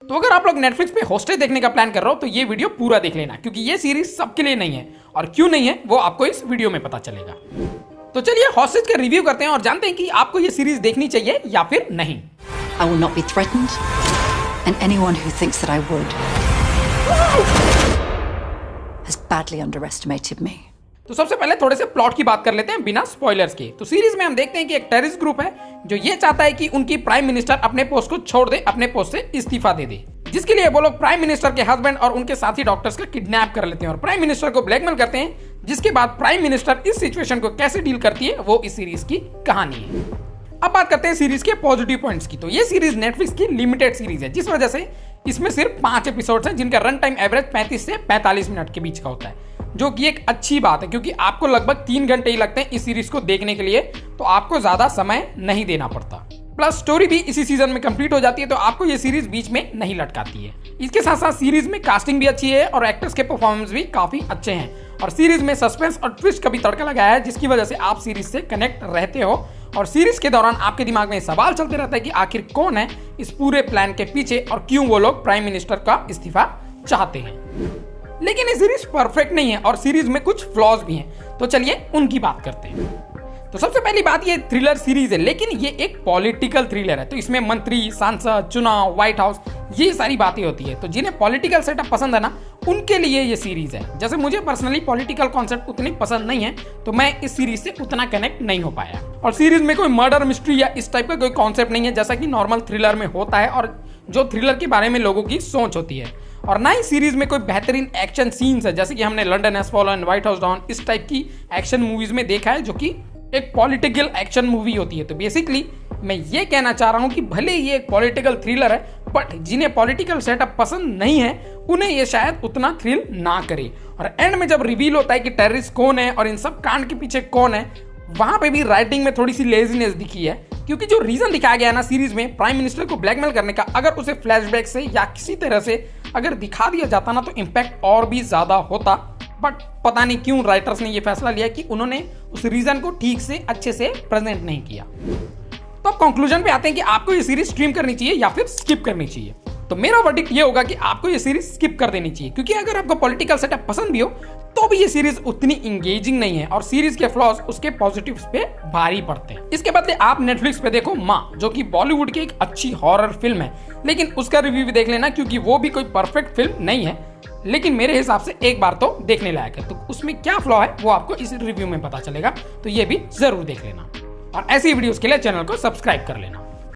तो अगर आप लोग नेटफ्लिक्स पे हॉस्टेज देखने का प्लान कर रहे हो तो ये वीडियो पूरा देख लेना, क्योंकि ये सीरीज सबके लिए नहीं है, और क्यों नहीं है वो आपको इस वीडियो में पता चलेगा। तो चलिए हॉस्टेज का रिव्यू करते हैं और जानते हैं कि आपको ये सीरीज देखनी चाहिए या फिर नहीं। I will not be threatened, and anyone who thinks that I would has badly underestimated me. तो सबसे पहले थोड़े से प्लॉट की बात कर लेते हैं बिना स्पॉयलर्स के। तो सीरीज में हम देखते हैं कि एक टेररिस्ट ग्रुप है जो ये चाहता है कि उनकी प्राइम मिनिस्टर अपने पोस्ट को छोड़ दे, अपने पोस्ट से इस्तीफा दे दे, जिसके लिए वो लोग प्राइम मिनिस्टर के हस्बैंड और उनके साथी डॉक्टर्स का किडनैप कर लेते हैं और प्राइम मिनिस्टर को ब्लैकमेल करते हैं, जिसके बाद प्राइम मिनिस्टर इस सिचुएशन को कैसे डील करती है वो इस सीरीज की कहानी है। अब बात करते हैं सीरीज के पॉजिटिव पॉइंट्स की। तो ये सीरीज नेटफ्लिक्स की लिमिटेड सीरीज है, जिस वजह से इसमें सिर्फ 5 एपिसोड्स हैं, जिनका रन टाइम एवरेज 35 से 45 मिनट के बीच का होता है, जो कि एक अच्छी बात है, क्योंकि आपको लगभग 3 घंटे ही लगते हैं इस सीरीज को देखने के लिए, तो आपको ज्यादा समय नहीं देना पड़ता। प्लस स्टोरी भी इसी सीजन में कंप्लीट हो जाती है, तो आपको ये सीरीज बीच में नहीं लटकाती है। इसके साथ साथ सीरीज में कास्टिंग भी अच्छी है और एक्टर्स के परफॉर्मेंस भी काफी अच्छे हैं, और सीरीज में सस्पेंस और ट्विस्ट का भी तड़का लगाया है, जिसकी वजह से आप सीरीज से कनेक्ट रहते हो और सीरीज के दौरान आपके दिमाग में सवाल चलते रहता है कि आखिर कौन है इस पूरे प्लान के पीछे और क्यों वो लोग प्राइम मिनिस्टर का इस्तीफा चाहते हैं। लेकिन ये सीरीज परफेक्ट नहीं है और सीरीज में कुछ फ्लॉज भी हैं, तो चलिए उनकी बात करते हैं। तो सबसे पहली बात, ये थ्रिलर सीरीज है, लेकिन ये एक पॉलिटिकल थ्रिलर है, तो इसमें मंत्री, सांसद, चुनाव, व्हाइट हाउस, ये सारी बातें होती है। तो जिन्हें पॉलिटिकल सेटअप पसंद है ना, उनके लिए ये सीरीज है। जैसे मुझे पर्सनली पॉलिटिकल कॉन्सेप्ट उतनी पसंद नहीं है, तो मैं इस सीरीज से उतना कनेक्ट नहीं हो पाया। और सीरीज में कोई मर्डर मिस्ट्री या इस टाइप का कोई कॉन्सेप्ट नहीं है, जैसा कि नॉर्मल थ्रिलर में होता है और जो थ्रिलर के बारे में लोगों की सोच होती है। और ना ही सीरीज में कोई बेहतरीन एक्शन सीन्स है, जैसे कि हमने London has fallen, white house down, इस टाइप की एक्शन मूवीज में देखा है, जो कि एक पॉलिटिकल एक्शन मूवी होती है। तो बेसिकली मैं ये कहना चाह रहा हूँ कि भले ये एक पॉलिटिकल थ्रिलर है, बट जिन्हें पॉलिटिकल सेटअप पसंद नहीं है उन्हें ये शायद उतना थ्रिल ना करे। और एंड में जब रिवील होता है कि टेररिस्ट कौन है और इन सब कांड के पीछे कौन है, वहां पे भी राइटिंग में थोड़ी सी लेजीनेस दिखी है, क्योंकि जो रीजन दिखाया गया है ना सीरीज में प्राइम मिनिस्टर को ब्लैकमेल करने का, अगर उसे फ्लैशबैक से या किसी तरह से अगर दिखा दिया जाता ना, तो इम्पैक्ट और भी ज्यादा होता। बट पता नहीं क्यों राइटर्स ने ये फैसला लिया कि उन्होंने उस रीजन को ठीक से अच्छे से प्रेजेंट नहीं किया। तो अब कंक्लूजन पे आते हैं कि आपको ये सीरीज स्ट्रीम करनी चाहिए या फिर स्किप करनी चाहिए। तो मेरा वर्डिक्ट ये होगा कि आपको ये सीरीज स्किप कर देनी चाहिए, क्योंकि अगर आपको पॉलिटिकल सेटअप पसंद भी हो तो भी ये सीरीज उतनी इंगेजिंग नहीं है और सीरीज के फ्लॉज उसके पॉजिटिव्स पे भारी पड़ते हैं। इसके बदले आप नेटफ्लिक्स पे देखो माँ, जो कि बॉलीवुड की एक अच्छी हॉरर फिल्म है, लेकिन उसका रिव्यू भी देख लेना, क्योंकि वो भी कोई परफेक्ट फिल्म नहीं है, लेकिन मेरे हिसाब से एक बार तो देखने लायक है। तो उसमें क्या फ्लॉ है वो आपको इस रिव्यू में पता चलेगा, तो ये भी जरूर देख लेना और ऐसी वीडियोस के लिए चैनल को सब्सक्राइब कर लेना।